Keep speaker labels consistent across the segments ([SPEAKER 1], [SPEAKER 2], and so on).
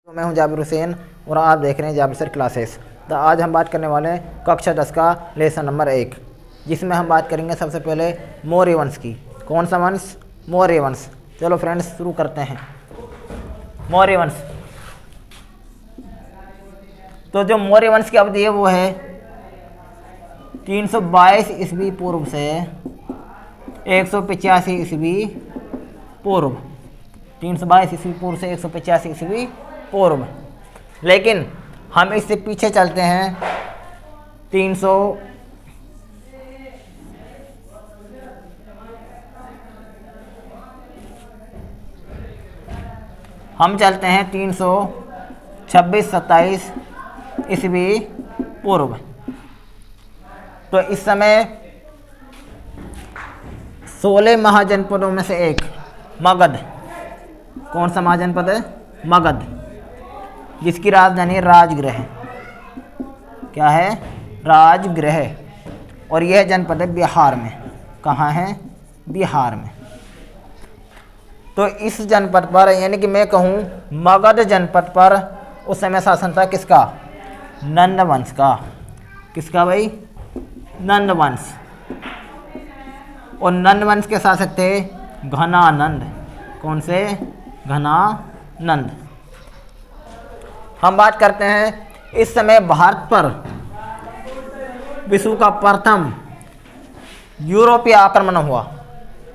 [SPEAKER 1] तो मैं हूं जाबिर हुसैन और आप देख रहे हैं जाबिर सर क्लासेस। तो आज हम बात करने वाले हैं कक्षा 10 का लेसन नंबर 1, जिसमें हम बात करेंगे सबसे पहले मौर्य वंश की। कौन सा वंश? मौर्य वंश। चलो फ्रेंड्स शुरू करते हैं। मौर्य वंश। तो जो मौर्य वंश की अवधि है वो है 322 ईस्वी पूर्व से 185 ईस्वी पूर्व। 322 ईस्वी पूर्व से 185 ईस्वी पूर्व। लेकिन हम इससे पीछे चलते हैं 300 हम चलते हैं 326-27 ईस्वी पूर्व। तो इस समय 16 महाजनपदों में से एक मगध। कौन सा महाजनपद है? मगध, जिसकी राजधानी राजगृह। क्या है? राजगृह। और यह जनपद है बिहार में। कहाँ है? बिहार में। तो इस जनपद पर, यानी कि मैं कहूँ मगध जनपद पर उस समय शासन था किसका? नंद वंश का। किसका भाई? नंद वंश। और नंद वंश के शासक थे घनानंद। कौन से? घनानंद। हम बात करते हैं इस समय भारत पर विश्व का प्रथम यूरोपीय आक्रमण हुआ।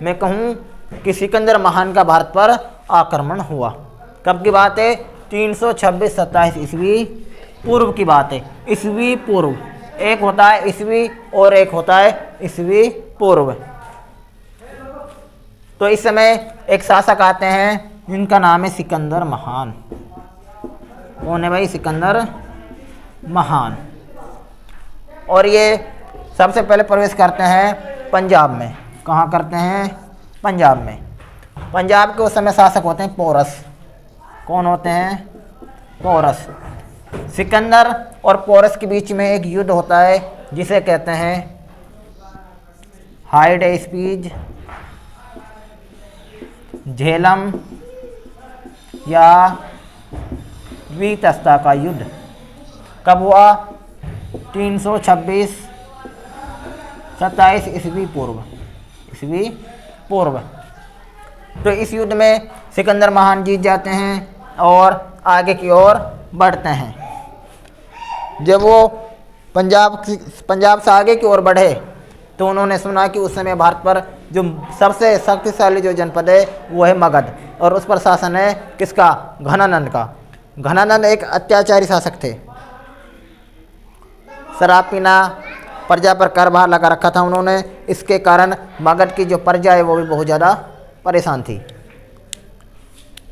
[SPEAKER 1] मैं कहूँ कि सिकंदर महान का भारत पर आक्रमण हुआ। कब की बात है? 326-27 ईस्वी पूर्व की बात है। ईस्वी पूर्व। एक होता है ईस्वी और एक होता है ईस्वी पूर्व। तो इस समय एक शासक आते हैं जिनका नाम है सिकंदर महान। कौन है भाई? सिकंदर महान। और ये सबसे पहले प्रवेश करते हैं पंजाब में। कहाँ करते हैं? पंजाब में। पंजाब के उस समय शासक होते हैं पोरस। कौन होते हैं? पोरस। सिकंदर और पोरस के बीच में एक युद्ध होता है जिसे कहते हैं हाइडेस्पीज, झेलम या वीतस्ता का युद्ध। कब हुआ? 326-27 ईस्वी पूर्व। ईस्वी पूर्व। तो इस युद्ध में सिकंदर महान जीत जाते हैं और आगे की ओर बढ़ते हैं। जब वो पंजाब से आगे की ओर बढ़े तो उन्होंने सुना कि उस समय भारत पर जो सबसे शक्तिशाली जो जनपद है वो है मगध, और उस पर शासन है किसका? घनानंद का। घनानंद एक अत्याचारी शासक थे। शराब पीना, प्रजा पर कर भार लगा रखा था उन्होंने। इसके कारण मगध की जो प्रजा है वो भी बहुत ज़्यादा परेशान थी।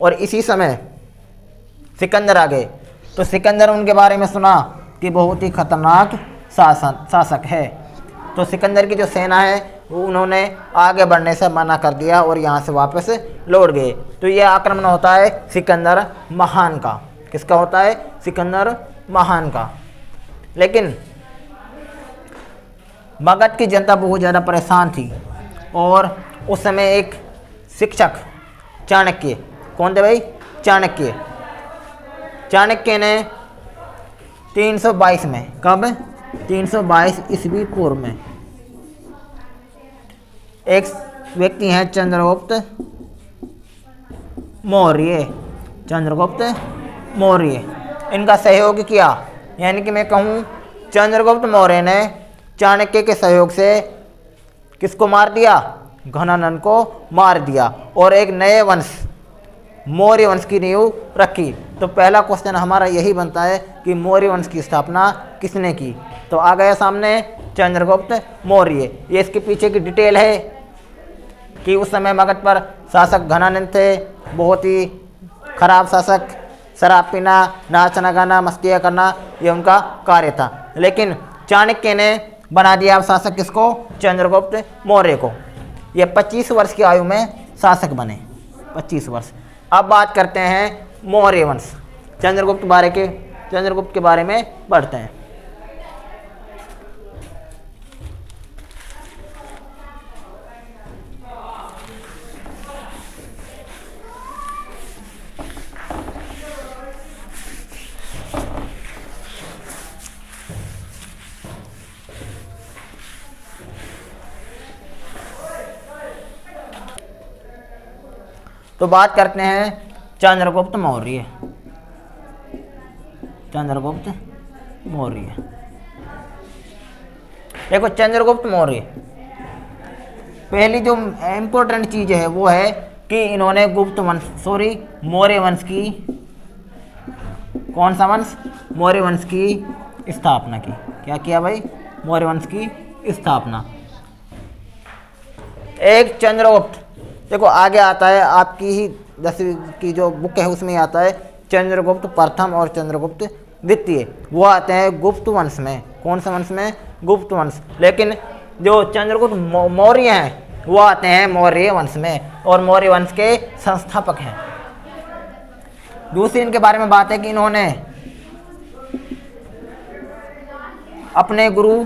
[SPEAKER 1] और इसी समय सिकंदर आ गए। तो सिकंदर उनके बारे में सुना कि बहुत ही खतरनाक शासक है। तो सिकंदर की जो सेना है वो उन्होंने आगे बढ़ने से मना कर दिया और यहाँ से वापस लौट गए। तो यह आक्रमण होता है सिकंदर महान का। किसका होता है? सिकंदर महान का। लेकिन मगध की जनता बहुत ज़्यादा परेशान थी और उस समय एक शिक्षक चाणक्य। कौन थे भाई? चाणक्य। चाणक्य ने 322 में, कब? 322 ईस्वी पूर्व में एक व्यक्ति हैं चंद्रगुप्त मौर्य। चंद्रगुप्त मौर्य, इनका सहयोग किया। यानी कि मैं कहूँ चंद्रगुप्त मौर्य ने चाणक्य के सहयोग से किसको मार दिया? घनानंद को मार दिया और एक नए वंश मौर्य वंश की नींव रखी। तो पहला क्वेश्चन हमारा यही बनता है कि मौर्य वंश की स्थापना किसने की? तो आ गया सामने चंद्रगुप्त मौर्य। ये इसके पीछे की डिटेल है कि उस समय मगध पर शासक घनानंद थे। बहुत ही खराब शासक। शराब पीना, नाचना गाना, मस्तियाँ करना, ये उनका कार्य था। लेकिन चाणक्य ने बना दिया अब शासक किसको? चंद्रगुप्त मौर्य को। ये 25 वर्ष की आयु में शासक बने। 25 वर्ष। अब बात करते हैं मौर्य वंश। चंद्रगुप्त के बारे में पढ़ते हैं। तो बात करते हैं चंद्रगुप्त मौर्य। चंद्रगुप्त मौर्य, देखो चंद्रगुप्त मौर्य, पहली जो इम्पोर्टेंट चीज है वो है कि इन्होंने मौर्य वंश की, कौन सा वंश? मौर्य वंश की स्थापना की। क्या किया भाई? मौर्य वंश की स्थापना। एक चंद्रगुप्त, देखो आगे आता है आपकी ही 10वीं की जो बुक है उसमें आता है चंद्रगुप्त प्रथम और चंद्रगुप्त द्वितीय, वो आते हैं गुप्त वंश में। कौन सा वंश में? गुप्त वंश। लेकिन जो चंद्रगुप्त मौर्य हैं वो आते हैं मौर्य वंश में, और मौर्य वंश के संस्थापक हैं। दूसरी इनके बारे में बात है कि इन्होंने अपने गुरु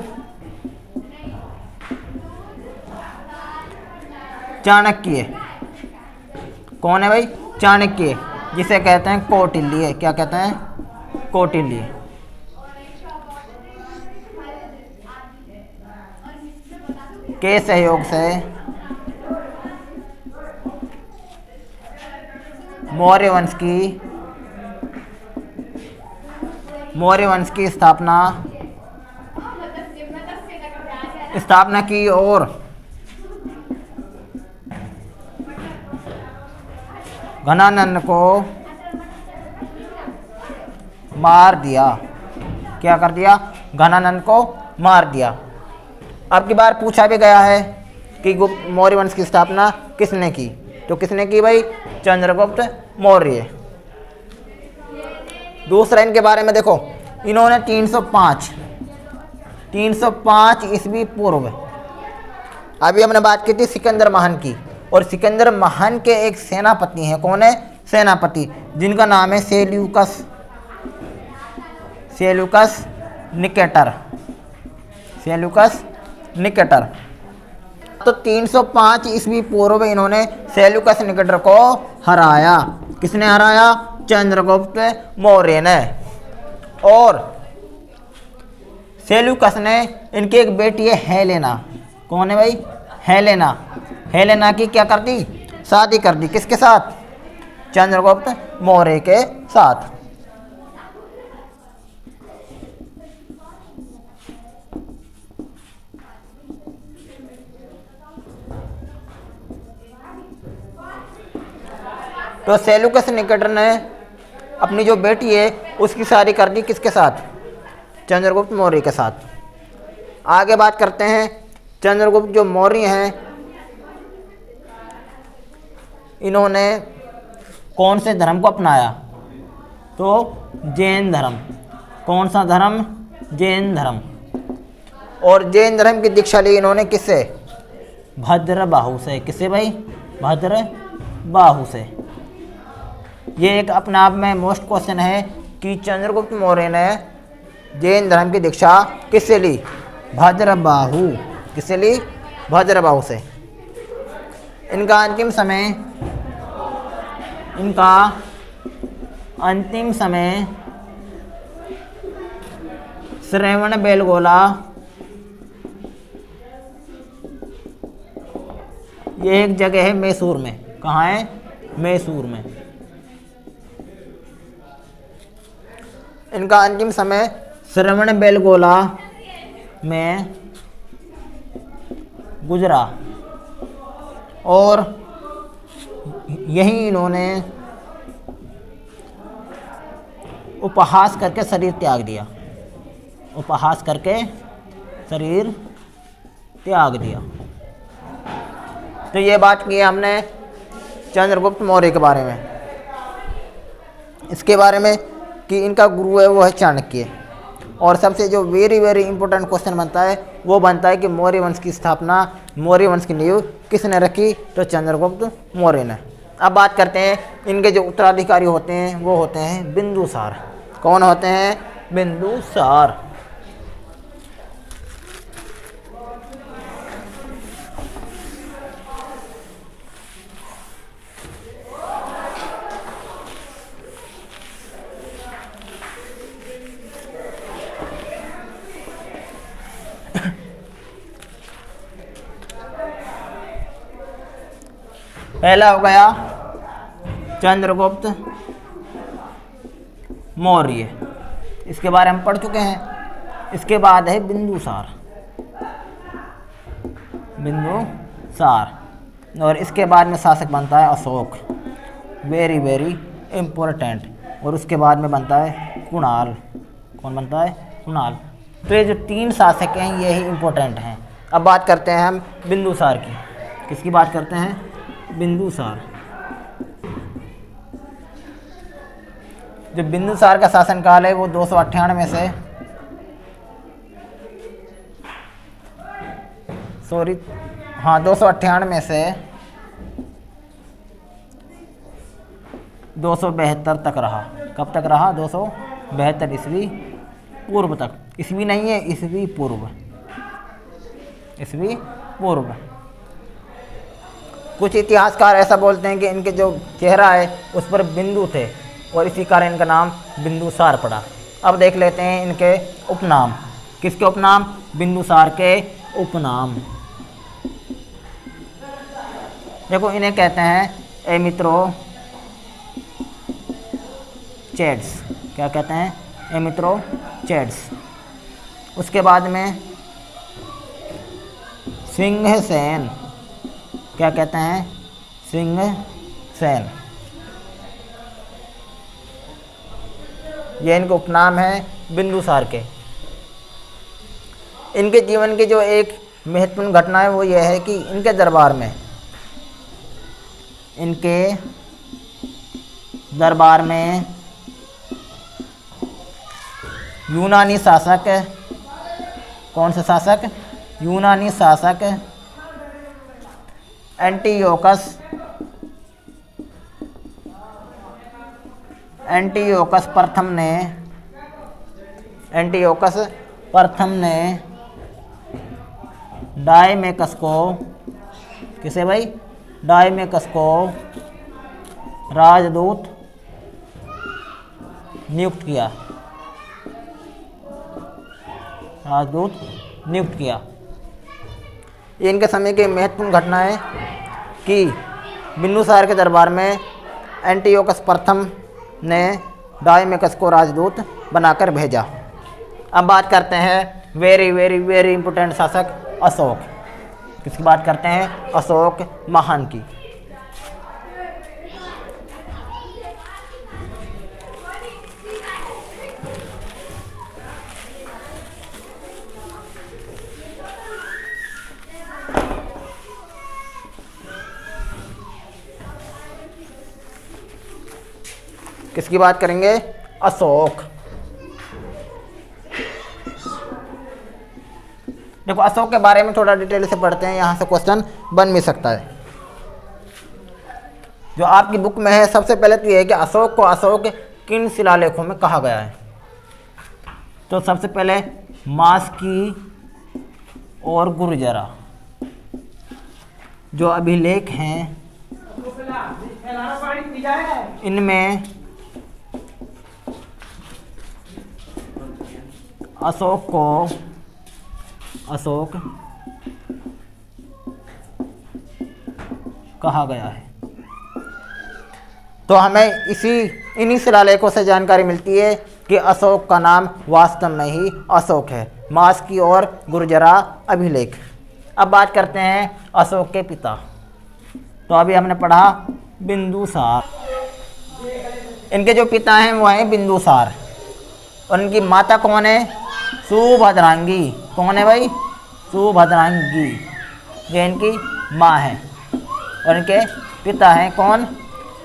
[SPEAKER 1] चाणक्य, कौन है भाई? चाणक्य, जिसे कहते हैं कौटिल्य। क्या कहते हैं? कौटिल्य। के सहयोग से मौर्य वंश की स्थापना की और घनानंद को मार दिया। क्या कर दिया? घनानंद को मार दिया। अब की बार पूछा भी गया है कि गुप्त मौर्य वंश की स्थापना किसने की? तो किसने की भाई? चंद्रगुप्त मौर्य। दूसरा इनके बारे में देखो, इन्होंने 305 ईस्वी पूर्व, अभी हमने बात की थी सिकंदर महान की, और सिकंदर महान के एक सेनापति हैं। कौन है? सेनापति, जिनका नाम है सेल्यूकस निकेटर। तो 305 ईस्वी पूर्व इन्होंने सेल्यूकस निकेटर को हराया। किसने हराया? चंद्रगुप्त मौर्य ने। और सेल्यूकस ने, इनकी एक बेटी है हेलेना। कौन है भाई? हेलेना की क्या कर दी? शादी कर दी। किसके साथ? चंद्रगुप्त मौर्य के साथ। तो सेल्यूकस निकेटर ने अपनी जो बेटी है उसकी शादी कर दी किसके साथ? चंद्रगुप्त मौर्य के साथ। आगे बात करते हैं, चंद्रगुप्त जो मौर्य हैं इन्होंने कौन से धर्म को अपनाया? तो जैन धर्म। कौन सा धर्म? जैन धर्म। और जैन धर्म की दीक्षा ली इन्होंने किससे? भद्रबाहु से। किससे भाई? भद्रबाहु से। ये एक अपने आप में मोस्ट क्वेश्चन है कि चंद्रगुप्त मौर्य ने जैन धर्म की दीक्षा किससे ली? भद्रबाहु। किससे ली? भद्रबाहु से। इनका अंतिम समय श्रवणबेलगोला, ये एक जगह है मैसूर में। कहाँ है? मैसूर में। इनका अंतिम समय श्रवणबेलगोला में गुजरा और यहीं इन्होंने उपहास करके शरीर त्याग दिया। उपहास करके शरीर त्याग दिया। तो ये बात की हमने चंद्रगुप्त मौर्य के बारे में। इसके बारे में कि इनका गुरु है वो है चाणक्य। और सबसे जो वेरी इंपॉर्टेंट क्वेश्चन बनता है वो बनता है कि मौर्य वंश की स्थापना, मौर्य वंश की नींव किसने रखी? तो चंद्रगुप्त मौर्य ने। अब बात करते हैं इनके जो उत्तराधिकारी होते हैं वो होते हैं बिंदुसार। कौन होते हैं? बिंदुसार। पहला हो गया चंद्रगुप्त मौर्य, इसके बारे में पढ़ चुके हैं। इसके बाद है बिंदुसार, बिंदुसार, और इसके बाद में शासक बनता है अशोक, वेरी वेरी इम्पोर्टेंट। और उसके बाद में बनता है कुणाल। कौन बनता है? कुणाल। तो ये जो 3 शासक हैं ये ही इम्पोर्टेंट हैं। अब बात करते हैं हम बिंदुसार की। किसकी बात करते हैं? बिंदुसार। जो बिंदुसार का शासनकाल है वो 298 से 298 से 272 तक रहा। कब तक रहा? 272 ईस्वी पूर्व तक। ईस्वी नहीं है, ईस्वी पूर्व, ईस्वी पूर्व। कुछ इतिहासकार ऐसा बोलते हैं कि इनके जो चेहरा है उस पर बिंदु थे और इसी कारण इनका नाम बिंदुसार पड़ा। अब देख लेते हैं इनके उपनाम। किसके उपनाम? बिंदुसार के उपनाम। देखो, इन्हें कहते हैं एमित्रो चैड्स। क्या कहते हैं? एमित्रो चैड्स। उसके बाद में सिंहसेन। क्या कहते हैं? सिंहसेन। ये इनके उपनाम हैं बिंदुसार के। इनके जीवन की जो एक महत्वपूर्ण घटना है वो ये है कि इनके दरबार में यूनानी शासक, कौन से शासक? यूनानी शासक एंटियोकस प्रथम ने डायमेकस को, किसे भाई? डायमेकस को राजदूत नियुक्त किया। ये इनके समय की महत्वपूर्ण घटना है कि बिंदुसार के दरबार में एंटियोकस प्रथम ने डायमेकस को राजदूत बनाकर भेजा। अब बात करते हैं वेरी वेरी वेरी इंपॉर्टेंट शासक अशोक। किसकी बात करते हैं? अशोक महान की। किसकी बात करेंगे? अशोक। देखो, अशोक के बारे में थोड़ा डिटेल से पढ़ते हैं, यहाँ से क्वेश्चन बन भी सकता है। जो आपकी बुक में है, सबसे पहले तो ये है कि अशोक को अशोक किन शिलालेखों में कहा गया है। तो सबसे पहले मास्की और गुर्जरा जो अभिलेख हैं, इनमें अशोक कहा गया है। तो हमें इन्हीं शिलालेखों से जानकारी मिलती है कि अशोक का नाम वास्तव में ही अशोक है। मास्की और गुर्जरा अभिलेख। अब बात करते हैं अशोक के पिता। तो अभी हमने पढ़ा बिंदुसार। इनके जो पिता हैं वो हैं बिंदुसार। और इनकी माता कौन है? सुभद्रांगी। कौन है भाई? सुभद्रांगी। ये इनकी माँ है। और इनके पिता हैं कौन?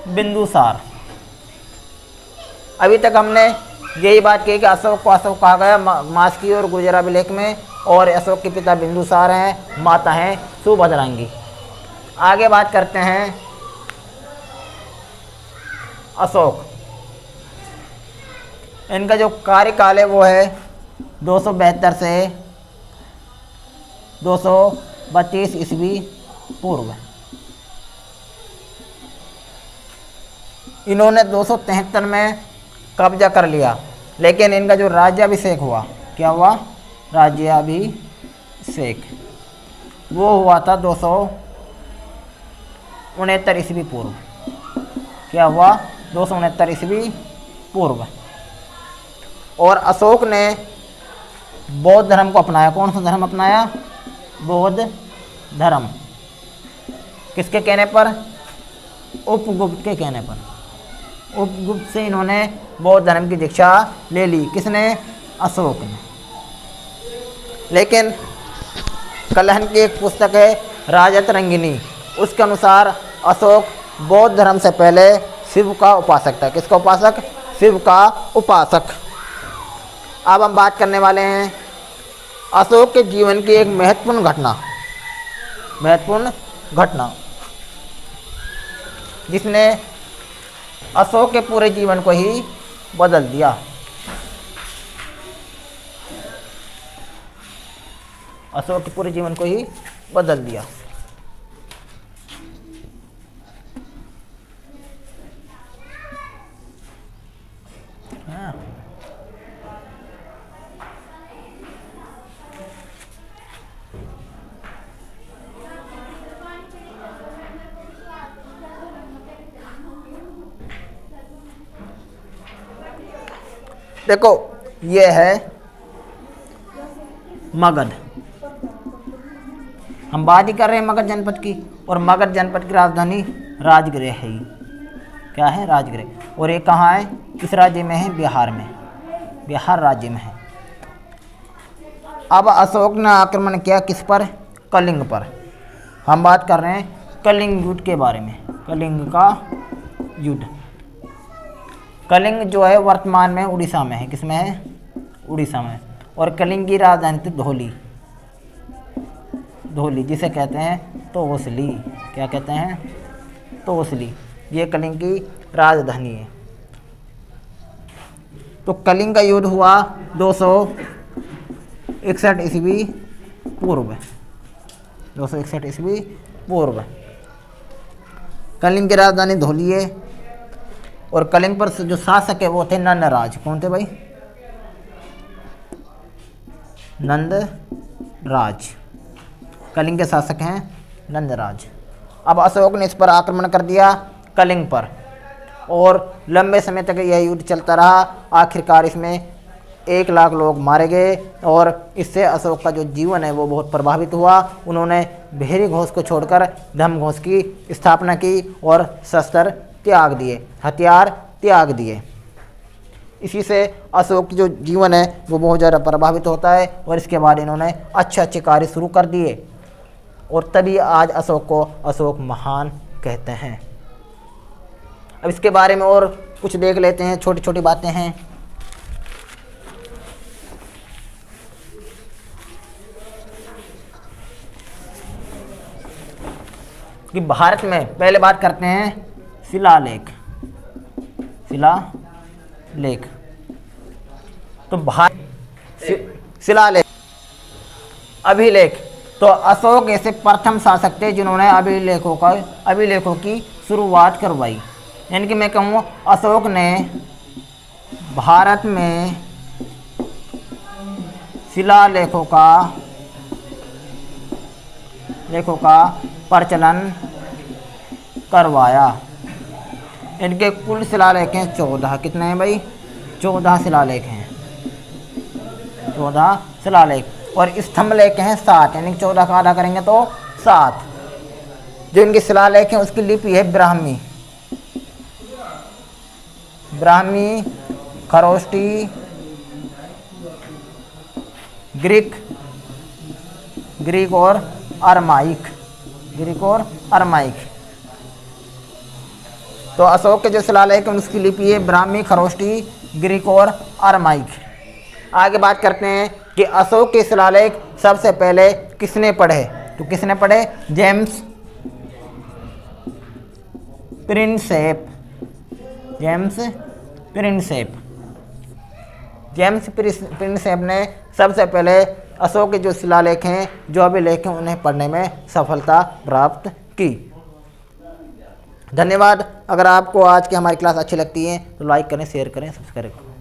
[SPEAKER 1] बिंदुसार। अभी तक हमने यही बात की कि अशोक को अशोक कहा गया मास्की और गुर्जरा अभिलेख में, और अशोक के पिता बिंदुसार हैं, माता हैं सुभद्रांगी। आगे बात करते हैं अशोक। इनका जो कार्यकाल है वो है 272 से 232 ईस्वी पूर्व। इन्होंने 273 में कब्जा कर लिया, लेकिन इनका जो राज्याभिषेक हुआ, क्या हुआ? राज्याभिषेक वो हुआ था 269 ईस्वी पूर्व। क्या हुआ 269 ईस्वी पूर्व। और अशोक ने बौद्ध धर्म को अपनाया। कौन सा धर्म अपनाया? बौद्ध धर्म। किसके कहने पर? उपगुप्त के कहने पर। उपगुप्त से इन्होंने बौद्ध धर्म की दीक्षा ले ली। किसने? अशोक ने। लेकिन कलहन की एक पुस्तक है राजतरंगिनी, उसके अनुसार अशोक बौद्ध धर्म से पहले शिव का उपासक था। किसका उपासक? शिव का उपासक। अब हम बात करने वाले हैं अशोक के जीवन की एक महत्वपूर्ण घटना जिसने अशोक के पूरे जीवन को ही बदल दिया। अशोक के पूरे जीवन को ही बदल दिया। देखो ये है मगध। हम बात ही कर रहे हैं मगध जनपद की, और मगध जनपद की राजधानी राजगृह है। क्या है? राजगृह। और ये कहाँ है? किस राज्य में है? बिहार में। बिहार राज्य में है। अब अशोक ने आक्रमण किया किस पर? कलिंग पर। हम बात कर रहे हैं कलिंग युद्ध के बारे में। कलिंग का युद्ध। कलिंग जो है वर्तमान में उड़ीसा में है। किस में है? उड़ीसा में। और कलिंग की राजधानी थी धौली, जिसे कहते हैं तोसली। क्या कहते हैं? तोसली। ये कलिंग की राजधानी है। तो कलिंग का युद्ध हुआ 261 ईस्वी पूर्व। 261 ईस्वी पूर्व। कलिंग की राजधानी धौली है। और कलिंग पर जो शासक है वो थे नंदराज। कौन थे भाई? नंदराज। कलिंग के शासक हैं नंदराज। अब अशोक ने इस पर आक्रमण कर दिया कलिंग पर, और लंबे समय तक यह युद्ध चलता रहा। आखिरकार इसमें 1 लाख लोग मारे गए, और इससे अशोक का जो जीवन है वो बहुत प्रभावित हुआ। उन्होंने भेरी घोष को छोड़कर धम्म घोष की स्थापना की और शस्त्र त्याग दिए, हथियार त्याग दिए। इसी से अशोक की जो जीवन है वो बहुत ज़्यादा प्रभावित होता है, और इसके बाद इन्होंने अच्छे कार्य शुरू कर दिए, और तभी आज अशोक को अशोक महान कहते हैं। अब इसके बारे में और कुछ देख लेते हैं, छोटी छोटी बातें हैं। कि भारत में पहले बात करते हैं शिलालेख। तो शिलालेख, अभिलेख। तो अशोक ऐसे प्रथम शासक थे जिन्होंने अभिलेखों की शुरुआत करवाई। यानी कि मैं कहूँ अशोक ने भारत में शिलालेखों का प्रचलन करवाया। इनके कुल शिलालेख हैं 14। कितने हैं भाई? 14 शिलालेख हैं। 14 शिलालेख। और स्तंभ लेख हैं 7, यानी 14 का आधा करेंगे तो 7। जो इनके शिलालेख हैं उसकी लिपि है ब्राह्मी, खरोष्टी, ग्रीक और अरमाइक। तो अशोक के जो शिलालेख हैं उसकी लिपि है ब्राह्मी, खरोष्टी, ग्रीक और अरमाइक। आगे बात करते हैं कि अशोक के शिलालेख सबसे पहले किसने पढ़े? तो किसने पढ़े? जेम्स प्रिंसेप ने सबसे पहले अशोक के जो शिलालेख हैं, जो अभिलेख हैं, उन्हें पढ़ने में सफलता प्राप्त की। धन्यवाद। अगर आपको आज की हमारी क्लास अच्छी लगती है तो लाइक करें, शेयर करें, सब्सक्राइब करें।